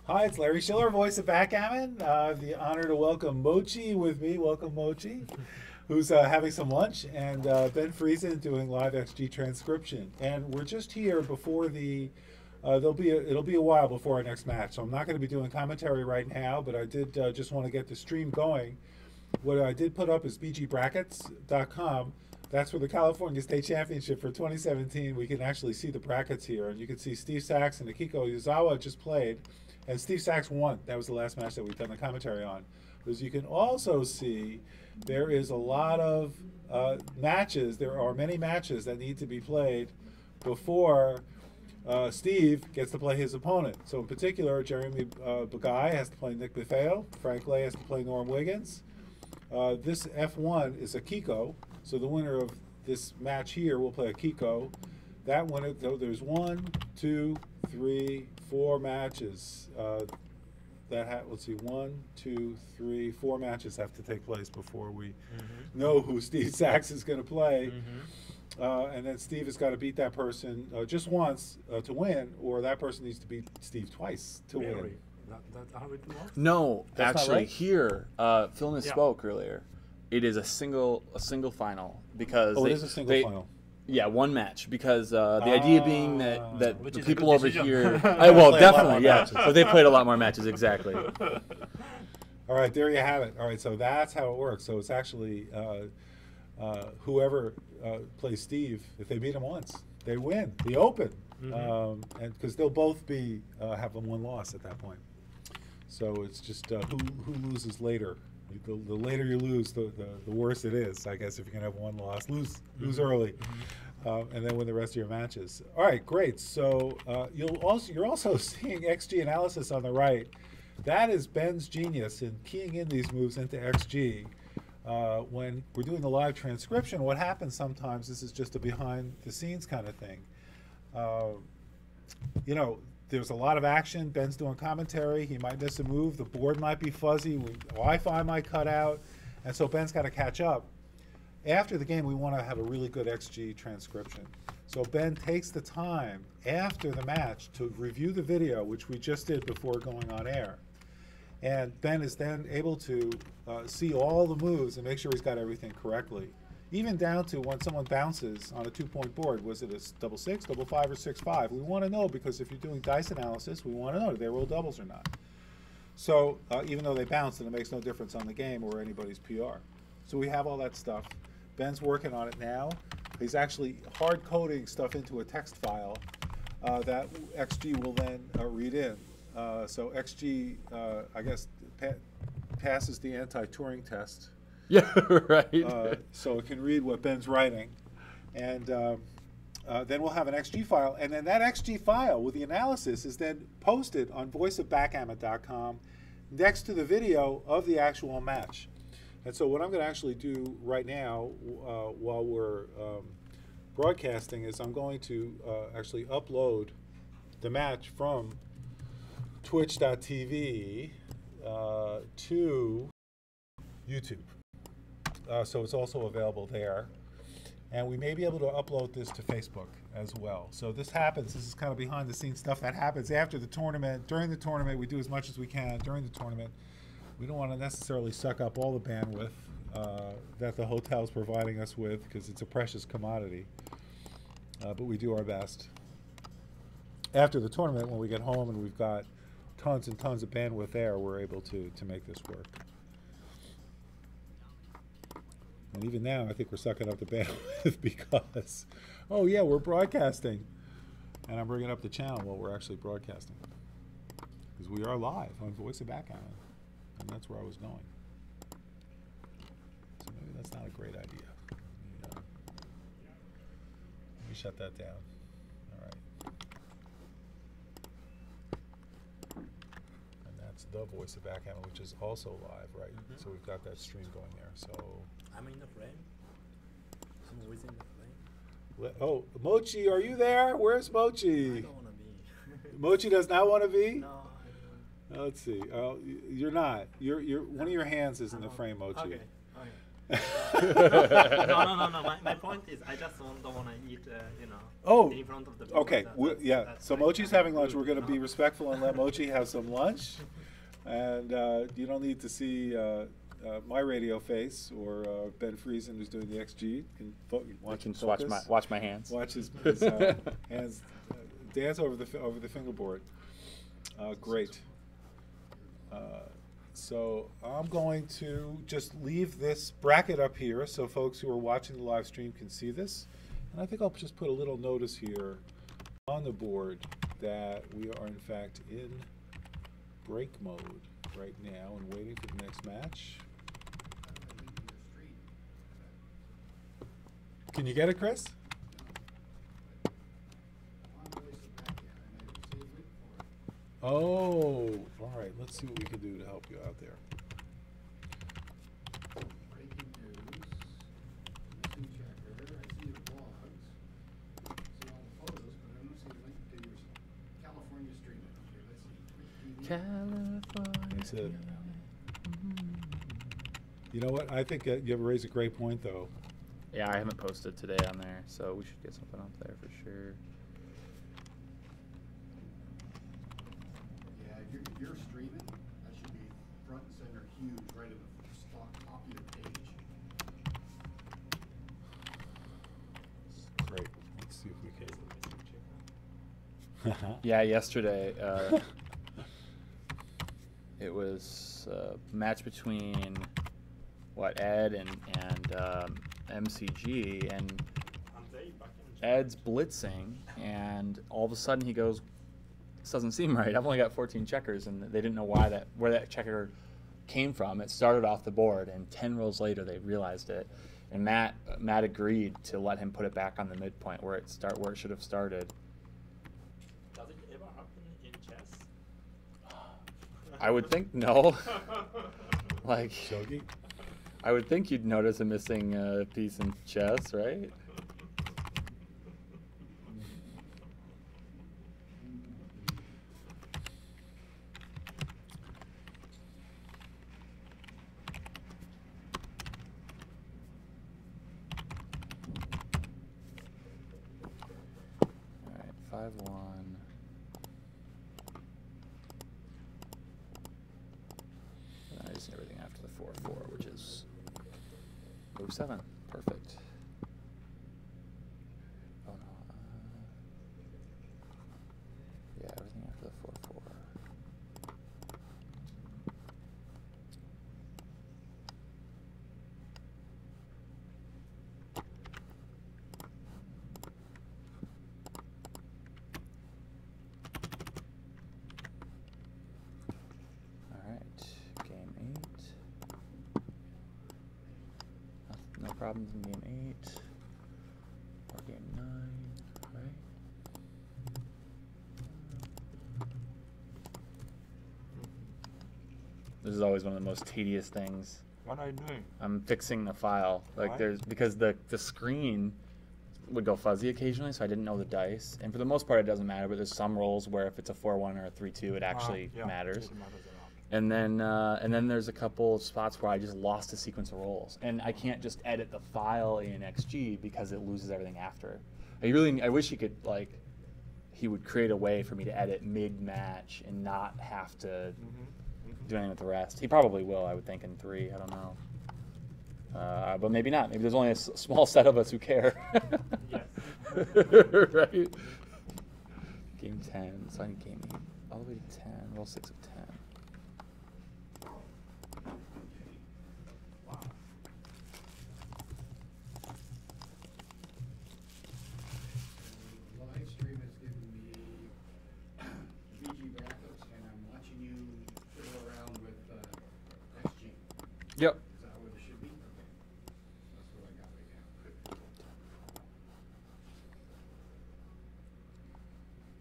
Hi, it's Larry Shiller, voice of Backgammon. I have the honor to welcome Mochi with me. Welcome, Mochi, who's having some lunch, and Ben Friesen doing live XG transcription. And we're just here before the. It'll be a while before our next match, so I'm not going to be doing commentary right now. But I did just want to get the stream going. What I did put up is bgbrackets.com. That's for the California State Championship for 2017. We can actually see the brackets here, and you can see Steve Sachs and Akiko Yuzawa just played. And Steve Sachs won. That was the last match that we've done the commentary on. As you can also see, there is a lot of matches. There are many matches that need to be played before Steve gets to play his opponent. So in particular, Jeremy Bagai has to play Nick Befeo. Frank Lay has to play Norm Wiggins. This F1 is a Kiko. So the winner of this match here will play a Kiko. That one, there's 1, 2, 3, 4 matches let's see, 1, 2, 3, 4 matches have to take place before we know who Steve Sachs is going to play. And then Steve has got to beat that person just once to win, or that person needs to beat Steve twice to win. That's how it works? No, That's actually, not right? Here, Phil misspoke earlier. It is a single final because it is a single final. Yeah, one match, because the idea being that the is a people good over decision. here, Play well, a lot definitely, more yeah. matches. But they played a lot more matches, exactly. All right, there you have it. All right, so that's how it works. So it's actually whoever plays Steve, if they beat him once, they win the Open, and because they'll both be have a one loss at that point. So it's just who loses later. The later you lose, the worse it is. I guess if you're gonna have one loss, lose early, and then win the rest of your matches. All right, great. So you're also seeing XG analysis on the right. That is Ben's genius in keying in these moves into XG. When we're doing the live transcription, what happens sometimes, this is just a behind the scenes kind of thing. You know, there's a lot of action. Ben's doing commentary. He might miss a move. The board might be fuzzy. Wi-Fi might cut out. And so Ben's got to catch up. After the game, we want to have a really good XG transcription. So Ben takes the time after the match to review the video, which we just did before going on air. And Ben is then able to see all the moves and make sure he's got everything correctly. Even down to when someone bounces on a 2-point board, was it a double 6, double 5, or 6-5? We want to know, because if you're doing dice analysis, we want to know if they roll doubles or not. So even though they bounced, and it makes no difference on the game or anybody's PR. So we have all that stuff. Ben's working on it now. He's actually hard coding stuff into a text file that XG will then read in. So XG, I guess, passes the anti-Turing test. Yeah, right. So it can read what Ben's writing. And then we'll have an XG file. And then that XG file with the analysis is then posted on voiceofbackgammon.com next to the video of the actual match. And so what I'm going to actually do right now while we're broadcasting is I'm going to actually upload the match from twitch.tv to YouTube. So it's also available there. And we may be able to upload this to Facebook as well. So this happens. This is kind of behind the scenes stuff that happens after the tournament. During the tournament, we do as much as we can during the tournament. We don't want to necessarily suck up all the bandwidth that the hotel's providing us with, because it's a precious commodity. But we do our best. After the tournament, when we get home and we've got tons and tons of bandwidth there, we're able to make this work. And even now, I think we're sucking up the bandwidth because, oh yeah, we're broadcasting. And I'm bringing up the channel while we're actually broadcasting. Because we are live on Voice of Backgammon. And that's where I was going. So maybe that's not a great idea. Let me shut that down. All right. And that's the Voice of Backgammon, which is also live, right? So we've got that stream going there. So I'm in the frame. I'm always in the frame. oh, Mochi, are you there? Where's I Mochi? don't want to be. Mochi does not want to be? No, I Let's see. Oh, you're not. You're one of your hands is in the frame, Mochi. don't. Okay. No. My point is, I just don't want to eat, Oh, in front of the board. okay. Yeah. That's So like Mochi's kinda having lunch. rude, We're going to be no? respectful and let Mochi have some lunch. And you don't need to see my radio face or Ben Friesen, who's doing the XG. You can watch him focus. watch my hands. Watch his hands dance over the fingerboard. Great. So I'm going to just leave this bracket up here so folks who are watching the live stream can see this. And I think I'll just put a little notice here on the board that we are in fact in break mode right now and waiting for the next match. Can you get it, Chris? Oh, all right. Let's see what we can do to help you out there. Breaking news. Missing checker. I see your blogs. See all the photos, but I don't see a link to your California streaming. Here, let's see. California. That's it. You know what? I think you raise a great point, though. Yeah, I haven't posted today on there, so we should get something up there for sure. Yeah, if you're streaming, that should be front and center, huge, right in the stock copy of the page. Great. Let's see if we can. Yeah, yesterday it was a match between Ed and MCG, and Ed's blitzing, and all of a sudden he goes, "This doesn't seem right. I've only got 14 checkers," and they didn't know where that checker came from. It started off the board, and 10 rows later they realized it, and Matt agreed to let him put it back on the midpoint where it should have started. Does it ever happen in chess? I would think no. Like, Shogi? I would think you'd notice a missing piece in chess, right? All right, 5-1. And I just need everything after the 4-4, which is move 7. Perfect. Oh no. Yeah, everything after the 4-4. All right, game 8. No problems in game 8 or game 9, right? This is always one of the most tedious things. What are you doing? I'm fixing the file. Like Why? because the screen would go fuzzy occasionally, so I didn't know the dice. And for the most part, it doesn't matter. But there's some rolls where if it's a 4-1 or a 3-2, it actually Yeah, matters. it matters a lot. And then there's a couple of spots where I just lost a sequence of rolls, and I can't just edit the file in XG because it loses everything after. I wish he would create a way for me to edit mid-match and not have to do anything with the rest. He probably will, I would think, in 3. I don't know. But maybe not. Maybe there's only a small set of us who care. Yes. Right? Game 10. So I need game 8. All the way to 10. Roll 6 of 10. Wow. The live stream is giving me VG backups, and I'm watching you fiddle around with XG. Yep. Is that what it should be? Okay. That's what I got right now. Good.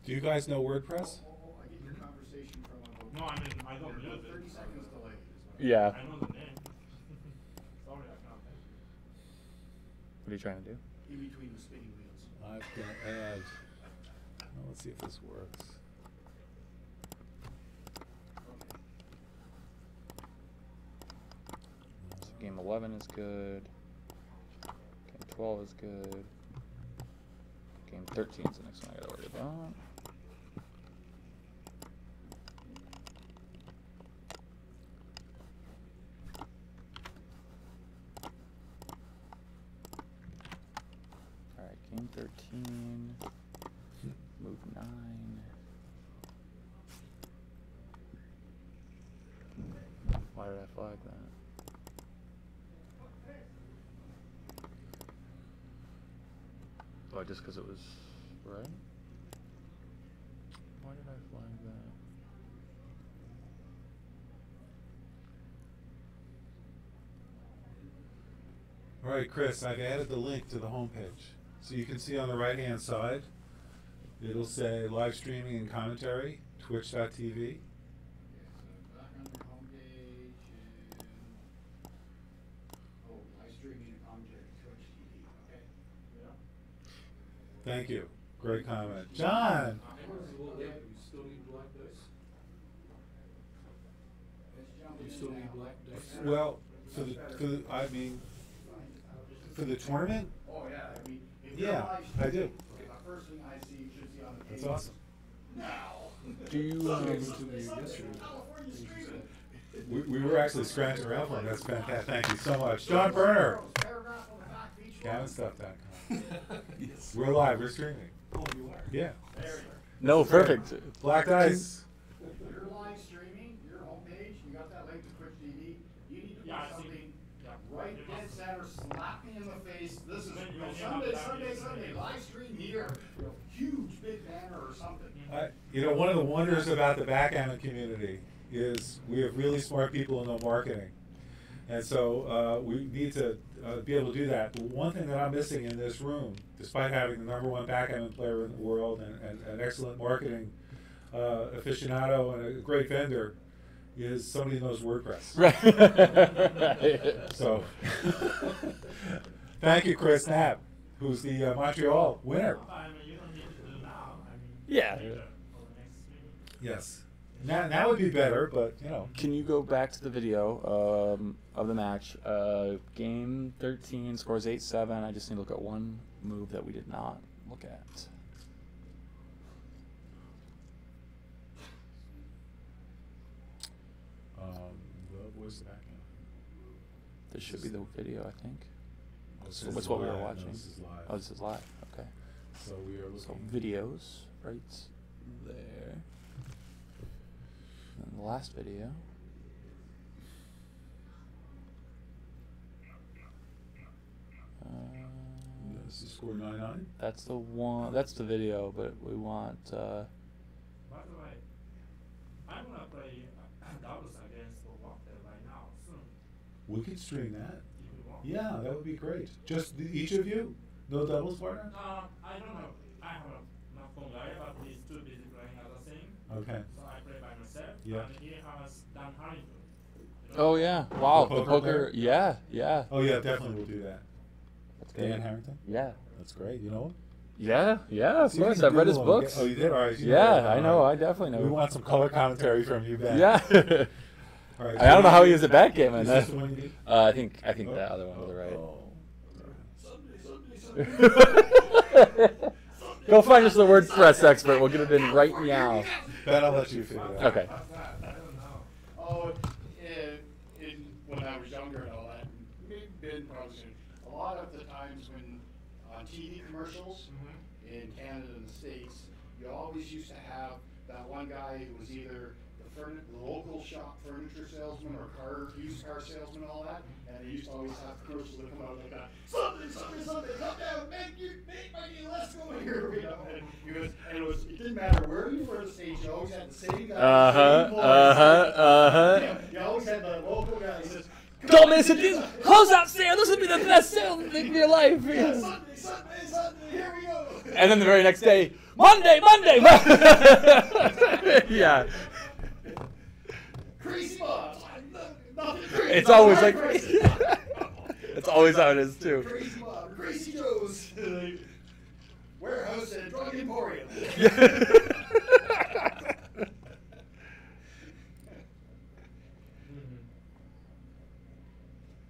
Do you guys know WordPress? Oh, I get your conversation from about. No, I mean, I don't use it. 30 seconds delay. Yeah. I know the name. Sorry, I can't. What are you trying to do? In between the spinning wheels. I'm going to add. Well, let's see if this works. Okay. So game 11 is good. Game 12 is good. Game 13 is the next one I gotta worry about. Alright, Game 13. Move 9. Why did I flag that? Oh, just because it was right? Why did I flag that? All right, Chris, I've added the link to the homepage. So you can see on the right-hand side, it'll say live streaming and commentary, twitch.tv. Back on your homepage and, oh, live streaming and commentary, Twitch TV, okay. Yeah. Thank you. Great comment. John! You still need black dice? You still need black dice? Well, for the tournament? Oh, yeah, I mean, if you're Yeah, live I do. streaming, the first thing I see, you should see on the page. That's awesome. Now. Do you, California streaming. We were actually scratching around for him. That's fantastic. Thank you so much. John Berner, Paragraph on the back feature. GammonStuff.com. Yes. We're live. We're streaming. Oh, you are? Yeah. There you go. no, perfect. Black Dice. You're live streaming, your homepage, you got that link to Twitch TV, you need to put something right dead center, slap me in the face, this is, Sunday, live stream here, huge big banner or something. One of the wonders about the backgammon community is we have really smart people who know marketing. And so we need to be able to do that. But one thing that I'm missing in this room, despite having the #1 backgammon player in the world and an excellent marketing aficionado and a great vendor, is somebody who knows WordPress. Right. So, thank you, Chris Knapp, who's the Montreal winner. Yeah. Yes. Now would be better, but Can you go back to the video of the match? Game 13 scores 8-7. I just need to look at one move that we did not look at. Where's the backgammon? This should be the video, I think. So What's what we were live. No, watching? this is live. Oh, this is live. Okay. So we are So looking. videos right there. And the last video. This is score 9-9. That's the one. That's the video, but we want. By the way, I'm gonna play doubles against the Walker right now soon. We could stream that. If you want. Yeah, that would be great. Just each of you? No doubles partner? I don't know. I have not phone guy, but he's too busy playing other thing. Okay. So I play by myself. Yeah. And he has Dan Harrington. Oh yeah! Wow, The the poker poker. player? Yeah. Oh yeah, definitely we'll do that. That's Dan Harrington? Yeah. That's great. You know him? Yeah. Of See if course, you I've read his Google him. books. Oh, you did? All right. Yeah, I know. I definitely know. We want some color commentary from you, Ben. Yeah. All right. I don't know how he is at backgammon. Is this the one you need? I think Oh. the other one to the right. Oh. Go find us the WordPress expert. We'll get it in right now. Ben, I'll let you figure it out. Okay. I don't know. Oh, when I was younger and all that, maybe Ben probably should. A lot of the times when on TV commercials in Canada and the States, you always used to have that one guy who was either the local shop furniture salesman or used car salesman and all that, and they used to always have commercials that come out like that. Something, come down, make money, let's go here. You know, and it didn't matter where you were on the stage, you always had the same guy. You always had the local guy who says, Don't miss it. Close that sale. This will be the best sale of your life. Sunday, here we go. And then the very next day, Monday. Yeah. Crazy Bob. Nothing crazy. It's always like. Crazy. It's always how it is too. Crazy Bob, Crazy Joe's warehouse and drug emporium.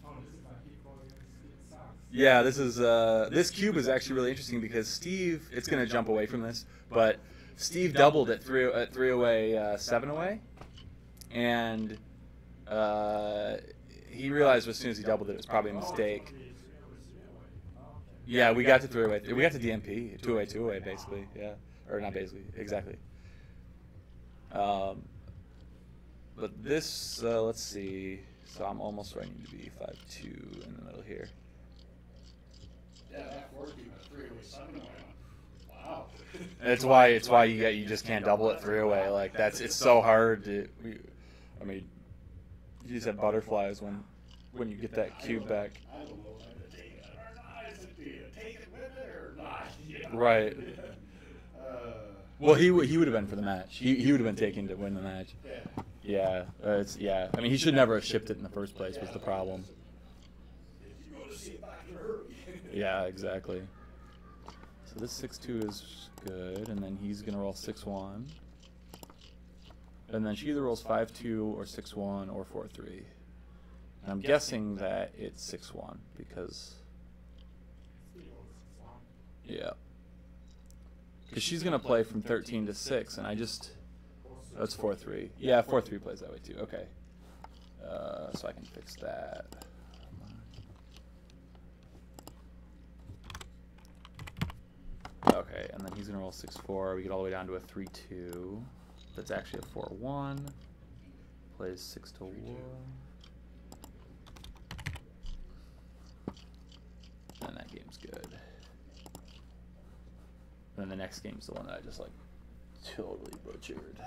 Oh, this is my key calling it sucks. Yeah, this is this cube is actually really interesting because Steve, it's going to jump away from this, but Steve doubled at 3 away, 7 away, and he realized as soon as he doubled it was probably a mistake. Yeah, we got to 3 away. We got to DMP 2 away, 2 away, basically. Yeah, or not basically, exactly. But this, let's see. So I'm almost where I need to be 5-2 in the middle here. Yeah, that 4 cube at 3 away, 7 away. Wow. It's why you just can't double it 3 away. Like it's so hard to. I mean, you just have butterflies when you get that cube back. I don't know whether to take it or not. Is it, do you take it with it or not? You know? Right. Well, he would have been for the match. He would have been taken to win the match. Yeah. Yeah. I mean, he should never have shipped it in the first place. Was the problem? If you go to see it back in a hurry. Yeah, exactly. So this 6-2 is good, and then he's gonna roll 6-1, and then she either rolls 5-2 or 6-1 or 4-3. And I'm guessing that it's 6-1 because yeah, because she's gonna play from 13 to 6, and I just that's 4-3. Yeah, 4-3 plays that way too. Okay, so I can fix that. Okay, and then he's gonna roll 6-4. We get all the way down to a 3-2. That's actually a 4-1. Plays 6-1. And that game's good. And then the next game's the one that I just like totally butchered.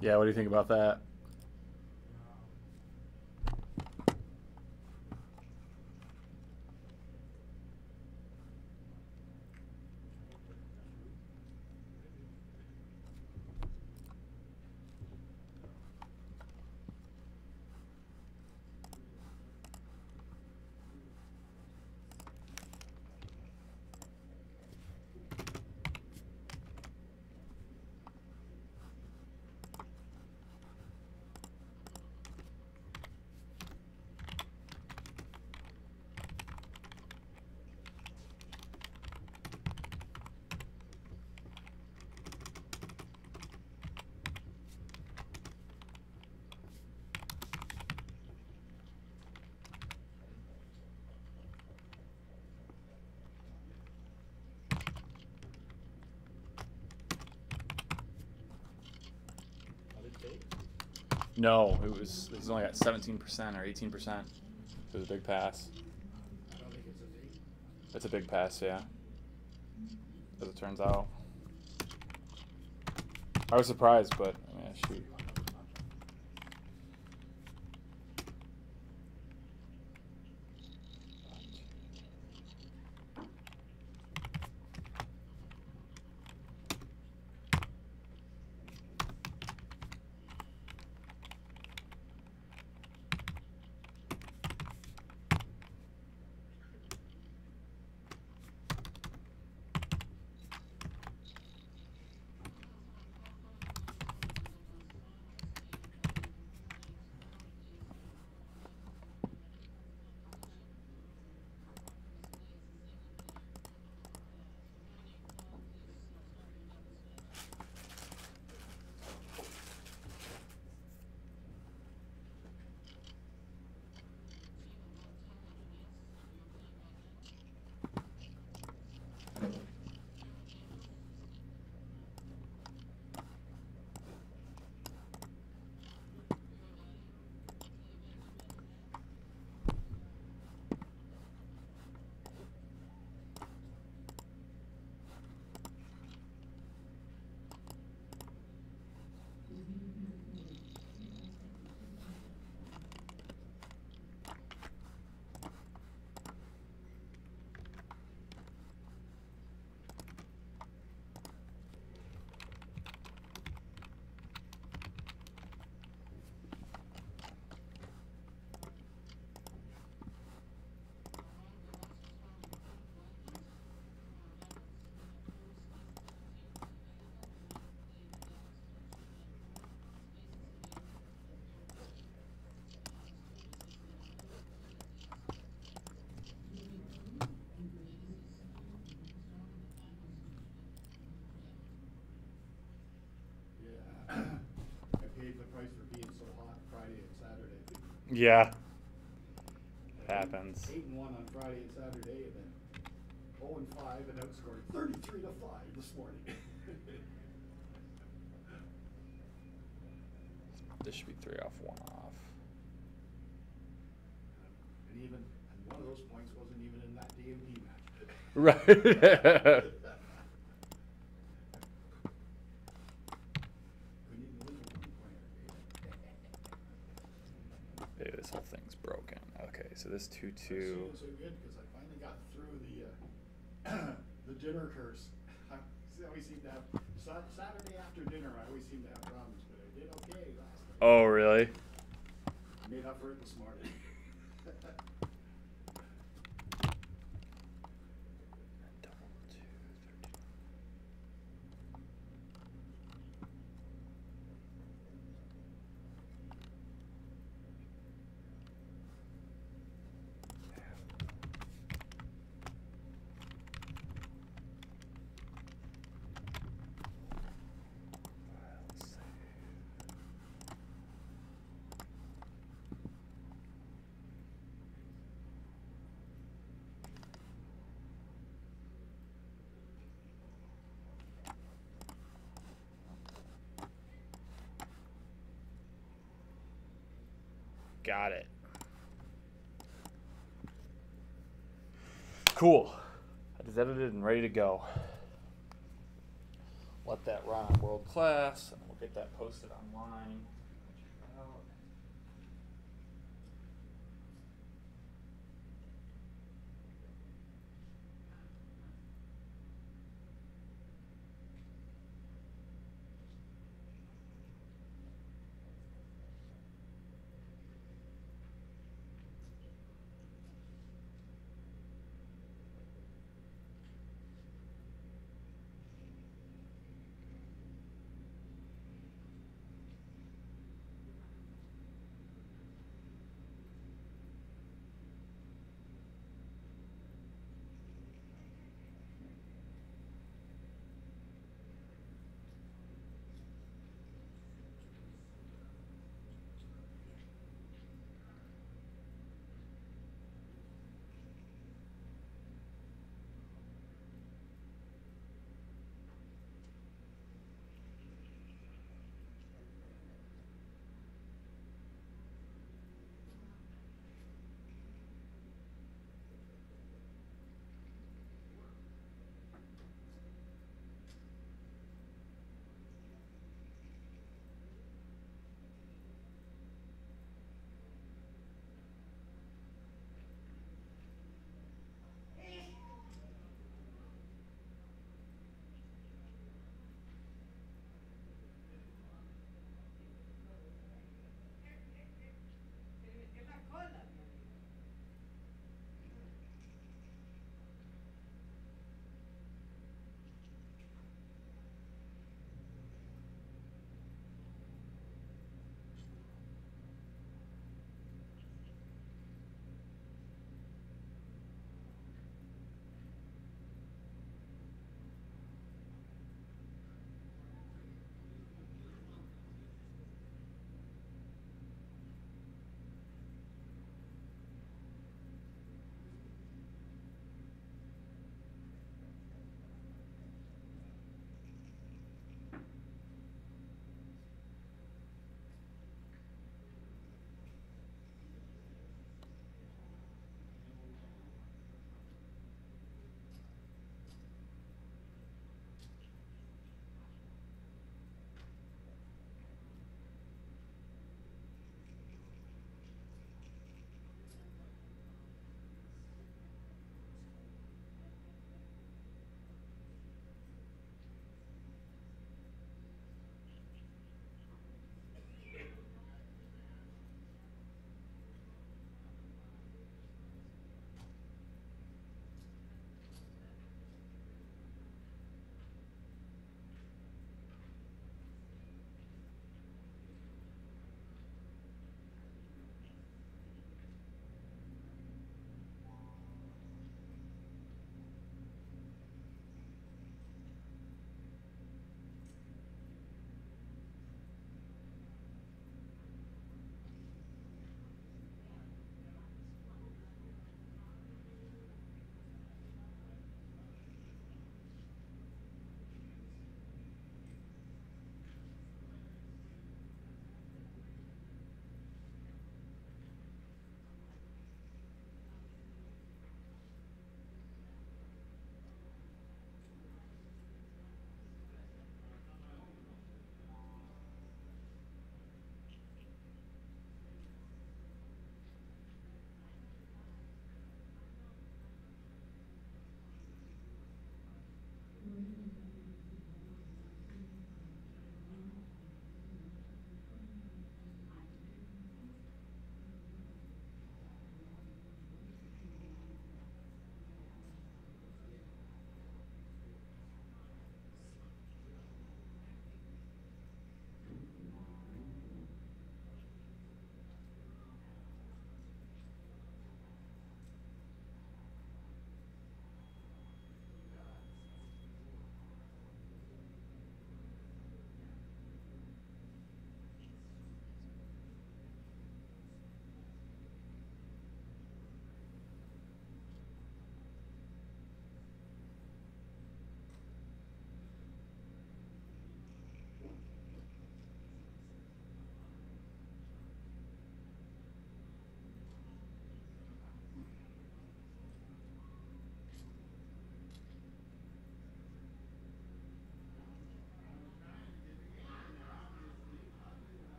Yeah, what do you think about that? No, he's only got 17% or 18%. It was a big pass. I don't think it's a date. It's a big pass, yeah. As it turns out. I was surprised, but yeah, shoot. Yeah. I paid the price for being so hot Friday and Saturday. Yeah. Happens. 8-1 on Friday and Saturday, and then 0-5 and outscored 33-5 this morning. This should be 3 off, 1 off. And one of those points wasn't even in that DMD match. Right. Couldn't even win a 1-pointer. Maybe this whole thing's broken. Okay, so this 2-2. It's feeling so good because I finally got through the dinner curse. I always seem to have Saturday after dinner. I always seem to have problems, but I did okay last night. Oh, really? I made up for it this morning. Got it. Cool. That is edited and ready to go. Let that run on world class, and we'll get that posted online.